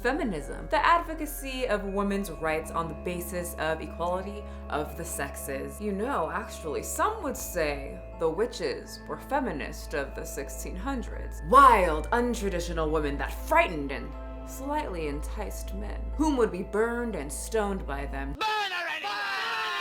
Feminism, the advocacy of women's rights on the basis of equality of the sexes. You know, actually, some would say the witches were feminist of the 1600s. Wild, untraditional women that frightened and slightly enticed men, whom would be burned and stoned by them.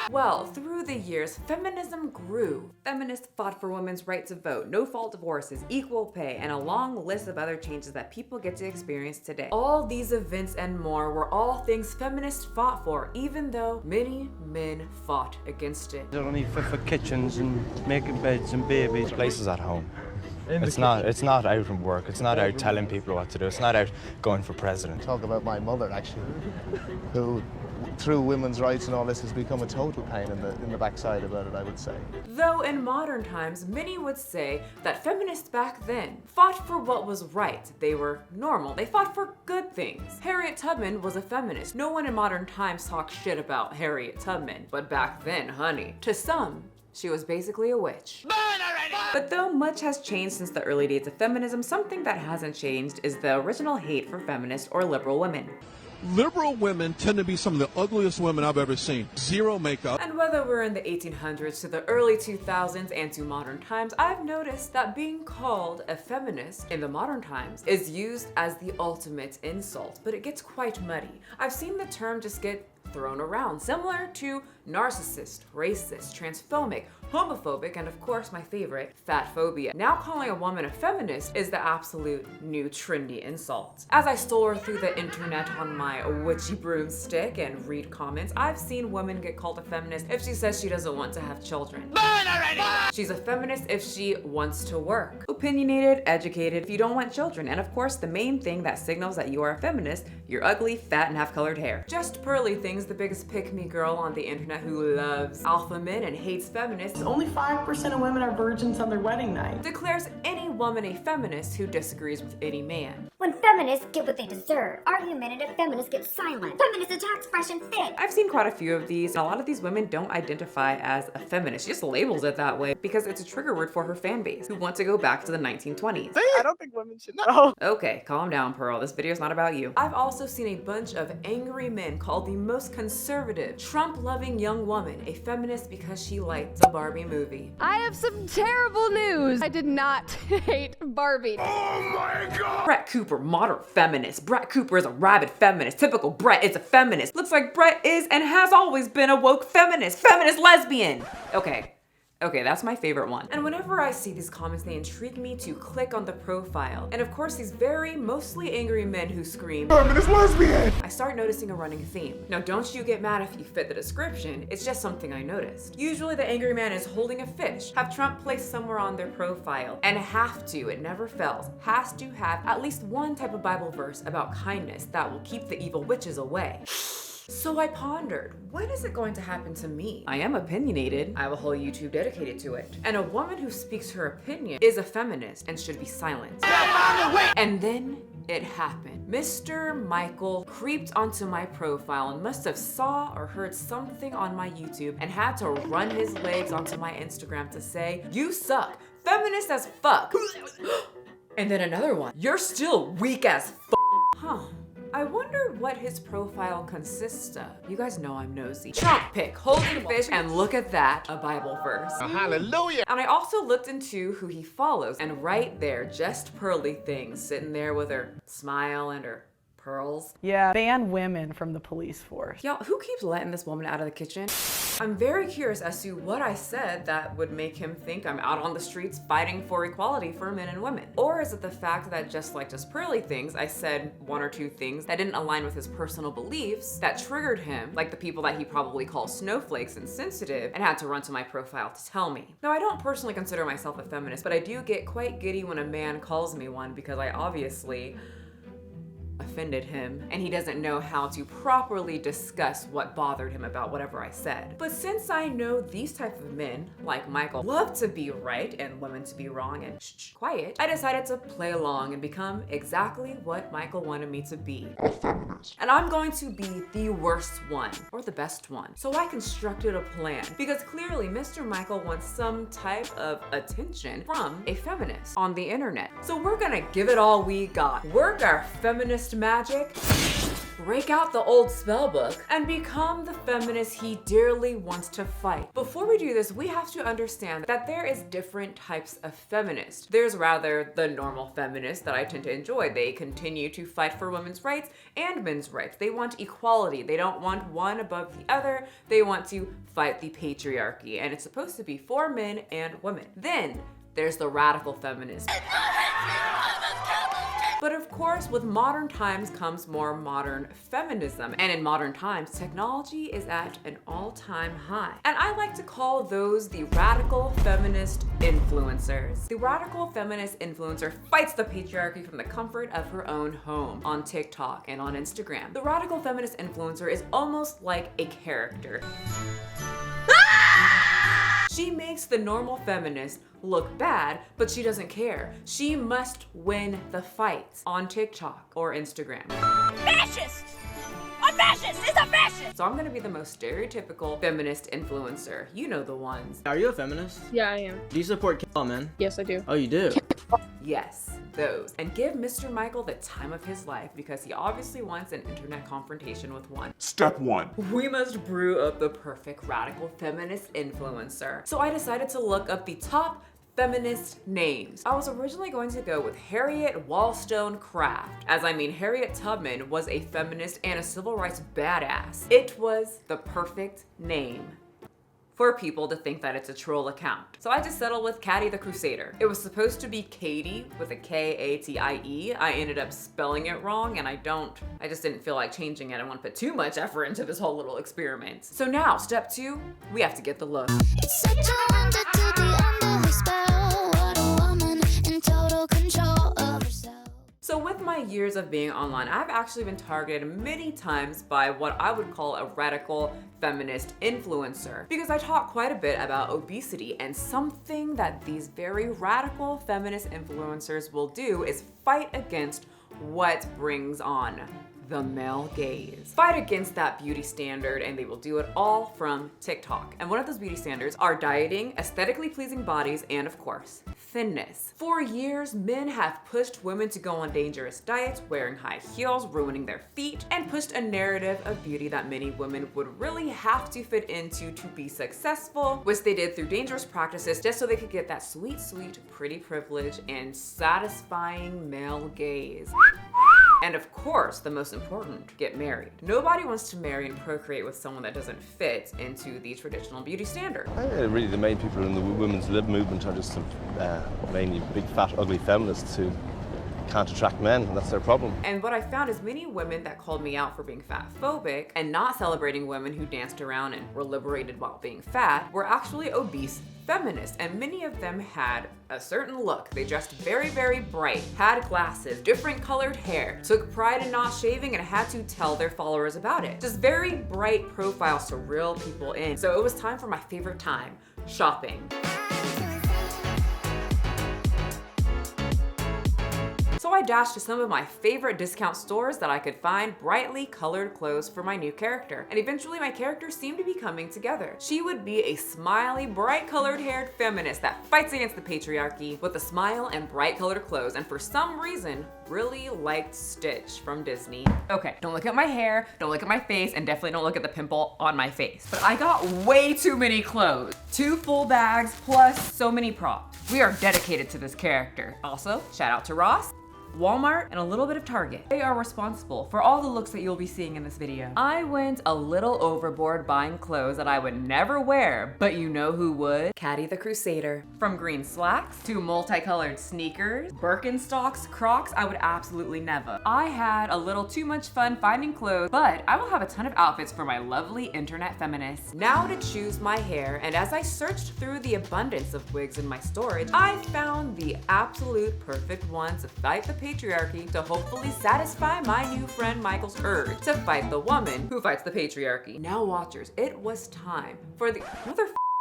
Well, through the years, feminism grew. Feminists fought for women's right to vote, no-fault divorces, equal pay, and a long list of other changes that people get to experience today. All these events and more were all things feminists fought for, even though many men fought against it. They're only fit for kitchens and making beds and babies. Places at home. It's not out from work. It's not out telling people what to do. It's not out going for president. Talk about my mother, actually, who, through women's rights and all this, has become a total pain in the backside about it, I would say. Though in modern times, many would say that feminists back then fought for what was right. They were normal. They fought for good things. Harriet Tubman was a feminist. No one in modern times talks shit about Harriet Tubman. But back then, honey, to some, she was basically a witch. But though much has changed since the early days of feminism, something that hasn't changed is the original hate for feminist or liberal women. Liberal women tend to be some of the ugliest women I've ever seen. Zero makeup. And whether we're in the 1800s to the early 2000s and to modern times, I've noticed that being called a feminist in the modern times is used as the ultimate insult, but it gets quite muddy. I've seen the term just get thrown around, similar to narcissist, racist, transphobic, homophobic, and of course my favorite, fat phobia. Now calling a woman a feminist is the absolute new trendy insult. As I soar through the internet on my witchy broomstick and read comments, I've seen women get called a feminist if she says she doesn't want to have children. Burn already! She's a feminist if she wants to work. Opinionated, educated, if you don't want children. And of course, the main thing that signals that you are a feminist, you're ugly, fat, and have colored hair. Just Pearly Things, the biggest pick-me girl on the internet who loves alpha men and hates feminists, only 5% of women are virgins on their wedding night, declares any woman a feminist who disagrees with any man. When feminists get what they deserve, argumentative feminists get silent. Feminist attacks fresh and fit. I've seen quite a few of these, and a lot of these women don't identify as a feminist. She just labels it that way because it's a trigger word for her fan base who want to go back to the 1920s. I don't think women should know. Okay, calm down, Pearl. This video's not about you. I've also seen a bunch of angry men call the most conservative, Trump-loving young woman a feminist because she liked the Barbie movie. I have some terrible news. I did not hate Barbie. Oh my God! Brett Cooper, moderate feminist. Brett Cooper is a rabid feminist. Typical Brett is a feminist. Looks like Brett is and has always been a woke feminist. Feminist lesbian. Okay, that's my favorite one. And whenever I see these comments, they intrigue me to click on the profile. And of course, these very mostly angry men who scream, Feminist lesbian! I start noticing a running theme. Now, don't you get mad if you fit the description. It's just something I noticed. Usually the angry man is holding a fish, have Trump placed somewhere on their profile, and it never fails, has to have at least one type of Bible verse about kindness that will keep the evil witches away. So I pondered, when is it going to happen to me? I am opinionated. I have a whole YouTube dedicated to it. And a woman who speaks her opinion is a feminist and should be silent. And then it happened. Mr. Michael creeped onto my profile and must have saw or heard something on my YouTube and had to run his legs onto my Instagram to say, you suck, feminist as fuck. And then another one, you're still weak as fuck. Huh. I wonder what his profile consists of. You guys know I'm nosy. Trump pic, holding fish, and look at that, a Bible verse. Hallelujah! And I also looked into who he follows, and right there, just Pearly Things, sitting there with her smile and her pearls. Yeah, ban women from the police force. Y'all, who keeps letting this woman out of the kitchen? I'm very curious as to what I said that would make him think I'm out on the streets fighting for equality for men and women. Or is it the fact that just Pearly Things, I said one or two things that didn't align with his personal beliefs that triggered him, like the people that he probably calls snowflakes and sensitive, and had to run to my profile to tell me. Now, I don't personally consider myself a feminist, but I do get quite giddy when a man calls me one because I obviously offended him, and he doesn't know how to properly discuss what bothered him about whatever I said. But since I know these type of men, like Michael, love to be right and women to be wrong and quiet, I decided to play along and become exactly what Michael wanted me to be. A feminist. And I'm going to be the worst one, or the best one. So I constructed a plan, because clearly Mr. Michael wants some type of attention from a feminist on the internet. So we're gonna give it all we got. Work our feminist magic magic, break out the old spell book, and become the feminist he dearly wants to fight. Before we do this, we have to understand that there is different types of feminists. There's rather the normal feminists that I tend to enjoy. They continue to fight for women's rights and men's rights. They want equality. They don't want one above the other. They want to fight the patriarchy, and it's supposed to be for men and women. Then there's the radical feminist. But of course, with modern times comes more modern feminism. And in modern times, technology is at an all-time high. And I like to call those the radical feminist influencers. The radical feminist influencer fights the patriarchy from the comfort of her own home on TikTok and on Instagram. The radical feminist influencer is almost like a character. She makes the normal feminist look bad, but she doesn't care. She must win the fight on TikTok or Instagram. Fascist! A fascist is a fascist! So I'm gonna be the most stereotypical feminist influencer. You know the ones. Are you a feminist? Yeah, I am. Do you support all men? Yes, I do. Oh, you do? Yes, those. And give Mr. Michael the time of his life because he obviously wants an internet confrontation with one. Step 1. We must brew up the perfect radical feminist influencer. So I decided to look up the top feminist names. I was originally going to go with Harriet Wollstonecraft, as I mean Harriet Tubman was a feminist and a civil rights badass. It was the perfect name for people to think that it's a troll account. So I just settled with Katie the Crusader. It was supposed to be Katie with a K-A-T-I-E. I ended up spelling it wrong and I just didn't feel like changing it. I want to put too much effort into this whole little experiment. So now, step 2, we have to get the look. It's such a wonder to be under her spell. What a woman in total control of herself. So with my years of being online, I've actually been targeted many times by what I would call a radical feminist influencer because I talk quite a bit about obesity, and something that these very radical feminist influencers will do is fight against what brings on the male gaze. Fight against that beauty standard, and they will do it all from TikTok. And one of those beauty standards are dieting, aesthetically pleasing bodies, and of course, thinness. For years, men have pushed women to go on dangerous diets, wearing high heels, ruining their feet, and pushed a narrative of beauty that many women would really have to fit into to be successful, which they did through dangerous practices just so they could get that sweet, sweet, pretty privilege and satisfying male gaze. And of course, the most important, get married. Nobody wants to marry and procreate with someone that doesn't fit into the traditional beauty standard. Really, the main people in the women's lib movement are just mainly big, fat, ugly feminists who can't attract men, and that's their problem. And what I found is many women that called me out for being fat phobic and not celebrating women who danced around and were liberated while being fat were actually obese feminists, and many of them had a certain look. They dressed very, very bright, had glasses, different colored hair, took pride in not shaving, and had to tell their followers about it. Just very bright profiles to reel people in. So it was time for my favorite time, shopping. So I dashed to some of my favorite discount stores that I could find brightly colored clothes for my new character. And eventually my character seemed to be coming together. She would be a smiley, bright colored haired feminist that fights against the patriarchy with a smile and bright colored clothes, and for some reason, really liked Stitch from Disney. Okay, don't look at my hair, don't look at my face, and definitely don't look at the pimple on my face. But I got way too many clothes. 2 full bags plus so many props. We are dedicated to this character. Also, shout out to Ross, Walmart, and a little bit of Target. They are responsible for all the looks that you'll be seeing in this video. I went a little overboard buying clothes that I would never wear, but you know who would? Katie the Crusader. From green slacks to multicolored sneakers, Birkenstocks, Crocs, I would absolutely never. I had a little too much fun finding clothes, but I will have a ton of outfits for my lovely internet feminists. Now to choose my hair, and as I searched through the abundance of wigs in my storage, I found the absolute perfect one to fight the patriarchy, to hopefully satisfy my new friend Michael's urge to fight the woman who fights the patriarchy. Now watchers, it was time for the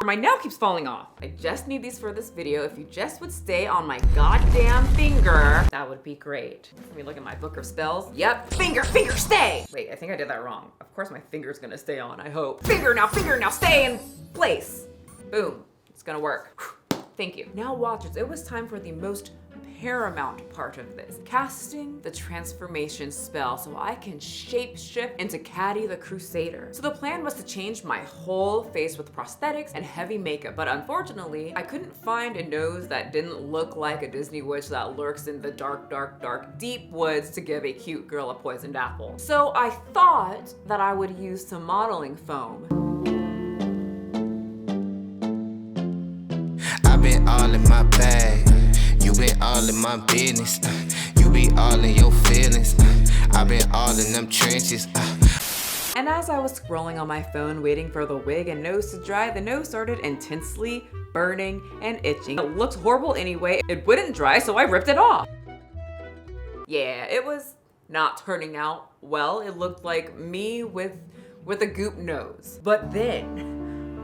my nail keeps falling off. I just need these for this video. If you just would stay on my goddamn finger, that would be great. Let me look at my book of spells. Yep, finger, stay! Wait, I think I did that wrong. Of course my finger's gonna stay on, I hope. Finger now, stay in place. Boom, it's gonna work. Thank you. Now watchers, it was time for the most paramount part of this, casting the transformation spell so I can shape-shift into Caddy the Crusader. So the plan was to change my whole face with prosthetics and heavy makeup, but unfortunately, I couldn't find a nose that didn't look like a Disney witch that lurks in the dark, dark, dark, deep woods to give a cute girl a poisoned apple. So I thought that I would use some modeling foam. I've been all in my bag, you been all in my business, you be all in your feelings, I've been all in them trenches. And as I was scrolling on my phone waiting for the wig and nose to dry, the nose started intensely burning and itching. It looked horrible anyway, it wouldn't dry, so I ripped it off. Yeah, it was not turning out well. It looked like me with a goop nose. But then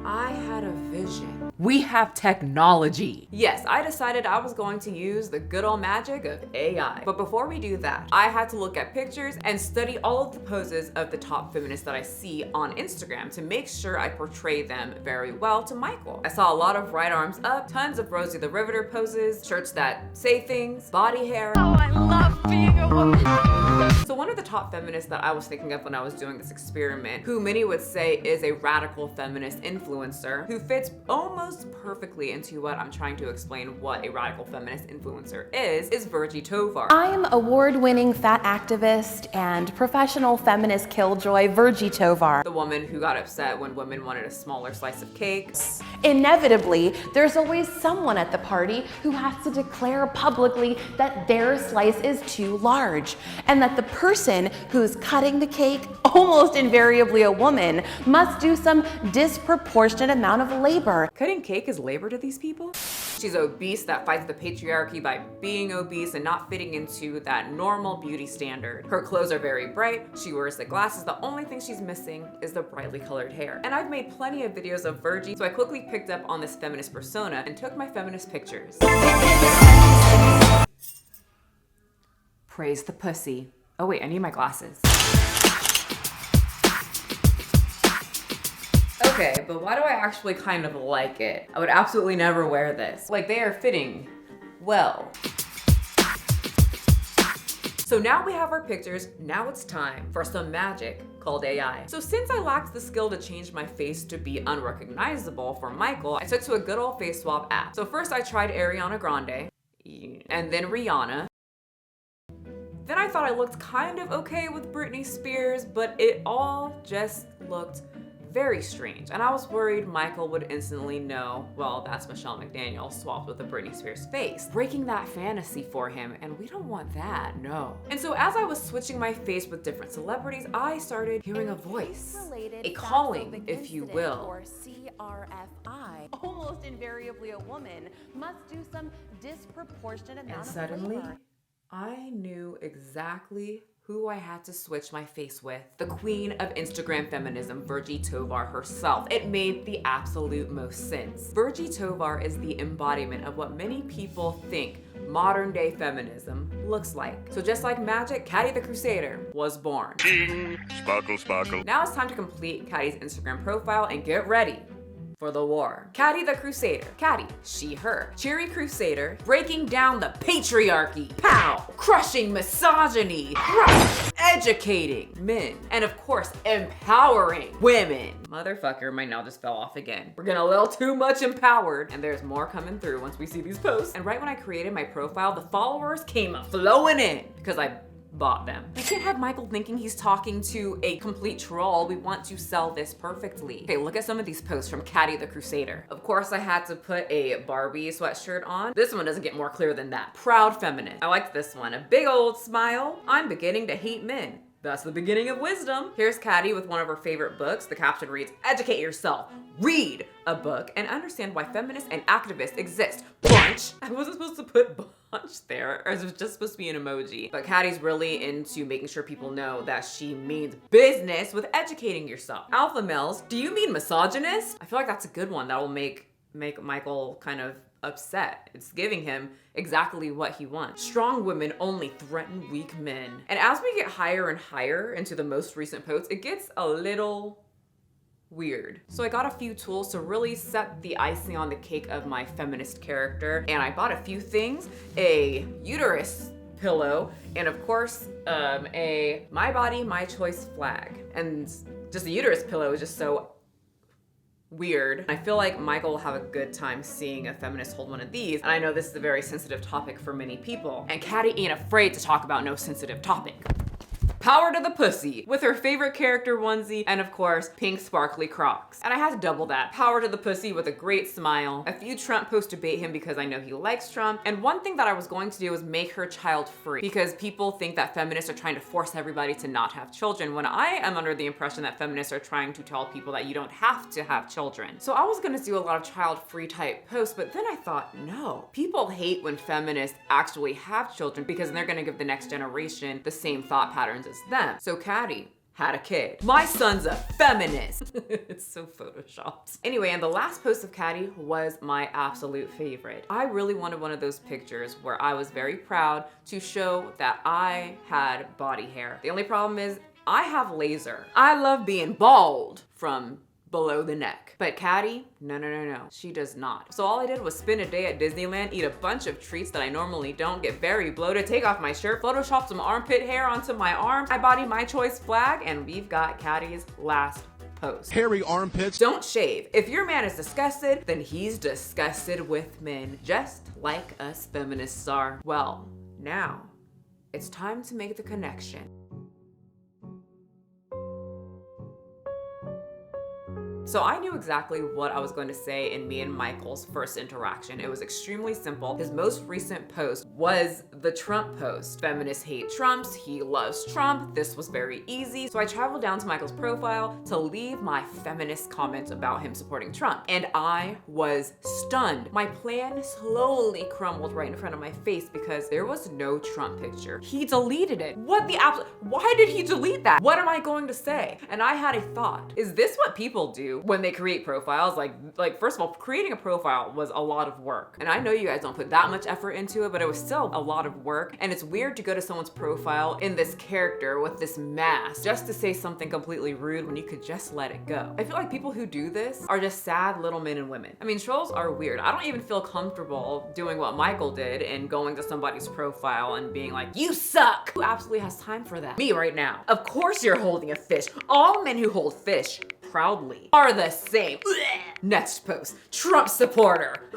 I had a vision. We have technology. Yes, I decided I was going to use the good old magic of AI. But before we do that, I had to look at pictures and study all of the poses of the top feminists that I see on Instagram to make sure I portray them very well to Michael. I saw a lot of right arms up, tons of Rosie the Riveter poses, shirts that say things, body hair. Oh, I love being a woman. So one of the top feminists that I was thinking of when I was doing this experiment, who many would say is a radical feminist influencer, who fits almost perfectly into what I'm trying to explain what a radical feminist influencer is Virgie Tovar. I'm award-winning fat activist and professional feminist killjoy Virgie Tovar. The woman who got upset when women wanted a smaller slice of cake. Inevitably, there's always someone at the party who has to declare publicly that their slice is too large, and that the person who's cutting the cake, almost invariably a woman, must do some disproportionate amount of labor. Cutting cake is labor to these people? She's obese that fights the patriarchy by being obese and not fitting into that normal beauty standard. Her clothes are very bright, she wears the glasses, the only thing she's missing is the brightly colored hair. And I've made plenty of videos of Virgie, so I quickly picked up on this feminist persona and took my feminist pictures. Praise the pussy. Oh wait, I need my glasses. Okay, but why do I actually kind of like it? I would absolutely never wear this. Like, they are fitting well. So now we have our pictures, now it's time for some magic called AI. So since I lacked the skill to change my face to be unrecognizable for Michael, I took to a good old face swap app. So first I tried Ariana Grande, and then Rihanna. Then I thought I looked kind of okay with Britney Spears, but it all just looked very strange. And I was worried Michael would instantly know, well, that's Michelle McDaniel swapped with a Britney Spears face, breaking that fantasy for him, and we don't want that, no. And so as I was switching my face with different celebrities, I started hearing a voice, a calling, if you will. Or CRFI, almost invariably a woman, must do some disproportionate amount And of suddenly, labor. I knew exactly who I had to switch my face with. The queen of Instagram feminism, Virgie Tovar herself. It made the absolute most sense. Virgie Tovar is the embodiment of what many people think modern day feminism looks like. So just like magic, Caddy the Crusader was born. Ding, sparkle, sparkle. Now it's time to complete Caddy's Instagram profile and get ready for the war. Caddy the Crusader. Caddy, she, her. Cheery Crusader, breaking down the patriarchy. Pow! Crushing misogyny. Crush! Educating men. And of course, empowering women. Motherfucker, my nail just fell off again. We're getting a little too much empowered, and there's more coming through once we see these posts. And right when I created my profile, the followers came flowing in because I bought them. We can't have Michael thinking he's talking to a complete troll. We want to sell this perfectly. Okay, look at some of these posts from Caddy the Crusader. Of course, I had to put a Barbie sweatshirt on. This one doesn't get more clear than that. Proud feminist. I liked this one. A big old smile. I'm beginning to hate men. That's the beginning of wisdom. Here's Caddy with one of her favorite books. The caption reads, educate yourself, read a book, and understand why feminists and activists exist. Bunch. I wasn't supposed to put bunch there, or it was just supposed to be an emoji. But Caddy's really into making sure people know that she means business with educating yourself. Alpha males, do you mean misogynist? I feel like that's a good one that will make Michael kind of upset. It's giving him exactly what he wants. Strong women only threaten weak men. And as we get higher and higher into the most recent posts, it gets a little weird. So I got a few tools to really set the icing on the cake of my feminist character, and I bought a few things: a uterus pillow, and of course, a my body, my choice flag. And just the uterus pillow is just so weird. I feel like Michael will have a good time seeing a feminist hold one of these, and I know this is a very sensitive topic for many people, and Caddy ain't afraid to talk about no sensitive topic. Power to the pussy, with her favorite character onesie, and of course, pink sparkly Crocs. And I had to double that. Power to the pussy with a great smile. A few Trump posts to bait him because I know he likes Trump. And one thing that I was going to do was make her child free, because people think that feminists are trying to force everybody to not have children, when I am under the impression that feminists are trying to tell people that you don't have to have children. So I was gonna do a lot of child-free type posts, but then I thought, no. People hate when feminists actually have children because they're gonna give the next generation the same thought patterns as them. So Caddy had a kid. My son's a feminist. It's so photoshopped. Anyway, and the last post of Caddy was my absolute favorite. I really wanted one of those pictures where I was very proud to show that I had body hair. The only problem is I have laser. I love being bald from below the neck. But Caddy, no, she does not. So all I did was spend a day at Disneyland, eat a bunch of treats that I normally don't, get very bloated, take off my shirt, Photoshop some armpit hair onto my arm, my body, my choice flag, and we've got Caddy's last post. Hairy armpits. Don't shave. If your man is disgusted, then he's disgusted with men, just like us feminists are. Well, now it's time to make the connection. So I knew exactly what I was going to say in me and Michael's first interaction. It was extremely simple. His most recent post was the Trump post. Feminists hate Trumps, he loves Trump. This was very easy. So I traveled down to Michael's profile to leave my feminist comment about him supporting Trump. And I was stunned. My plan slowly crumbled right in front of my face because there was no Trump picture. He deleted it. Why did he delete that? What am I going to say? And I had a thought. Is this what people do when they create profiles? Like first of all, creating a profile was a lot of work. And I know you guys don't put that much effort into it, but it was still a lot of work. And it's weird to go to someone's profile in this character with this mask just to say something completely rude when you could just let it go. I feel like people who do this are just sad little men and women. I mean, trolls are weird. I don't even feel comfortable doing what Michael did and going to somebody's profile and being like, you suck. Who absolutely has time for that? Me right now. Of course you're holding a fish. All men who hold fish proudly are the same. Next post, Trump supporter.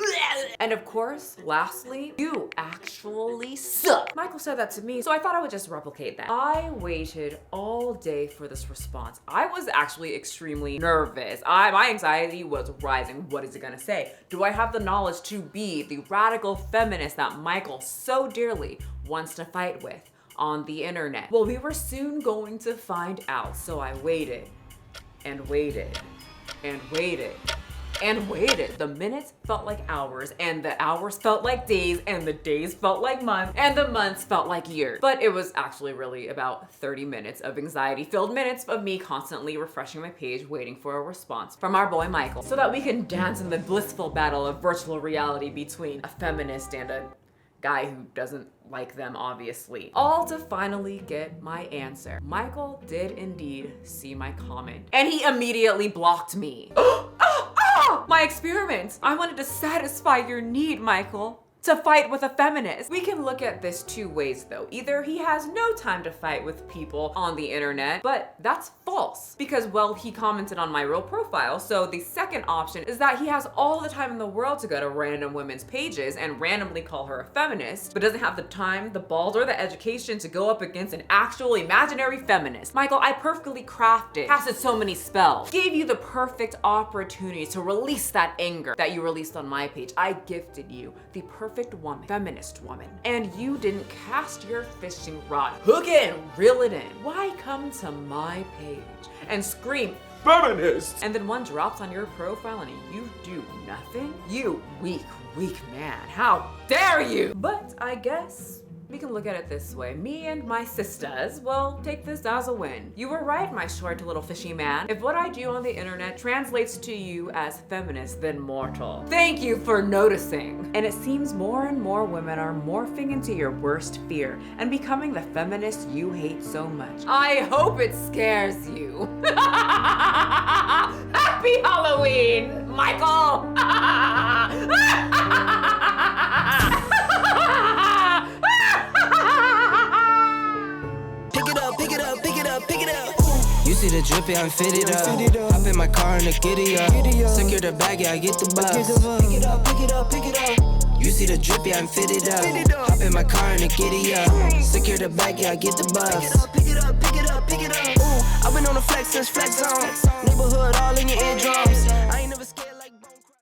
And of course, lastly, you actually suck. Michael said that to me, so I thought I would just replicate that. I waited all day for this response. I was actually extremely nervous. My anxiety was rising. What is it gonna say? Do I have the knowledge to be the radical feminist that Michael so dearly wants to fight with on the internet? Well, we were soon going to find out, so I waited. And waited, and waited, and waited. The minutes felt like hours, and the hours felt like days, and the days felt like months, and the months felt like years. But it was actually really about 30 minutes of anxiety-filled minutes of me constantly refreshing my page, waiting for a response from our boy Michael, so that we can dance in the blissful battle of virtual reality between a feminist and a guy who doesn't like them, obviously. All to finally get my answer. Michael did indeed see my comment, and he immediately blocked me. My experiment. I wanted to satisfy your need, Michael, to fight with a feminist. We can look at this two ways though. Either he has no time to fight with people on the internet, but that's false because, well, he commented on my real profile. So the second option is that he has all the time in the world to go to random women's pages and randomly call her a feminist, but doesn't have the time, the balls, or the education to go up against an actual imaginary feminist. Michael, I perfectly crafted, casted so many spells, gave you the perfect opportunity to release that anger that you released on my page. I gifted you the perfect woman, feminist woman, and you didn't cast your fishing rod, hook it and reel it in. Why come to my page and scream feminist, and then one drops on your profile and you do nothing? You weak man, how dare you? But I guess We can look at it this way. Me and my sisters will take this as a win. You were right, my short little fishy man. If what I do on the internet translates to you as feminist, then mortal. Thank you for noticing. And it seems more and more women are morphing into your worst fear and becoming the feminist you hate so much. I hope it scares you. Happy Halloween, Michael! Pick it up, pick it up, pick it up, pick it up. You see the drippy, I'm fitted up. Hop in my car and the giddy up. Secure the bag, yeah, I get the bus. Pick it up, pick it up, pick it up. You see the drippy, I'm fitted up. Hop in my car and the giddy up. Secure the bag, yeah, I get the bus. Pick it up, pick it up, pick it up, pick it up. Ooh, I've been on the flex since flex zone. Neighborhood all in your eardrums. I ain't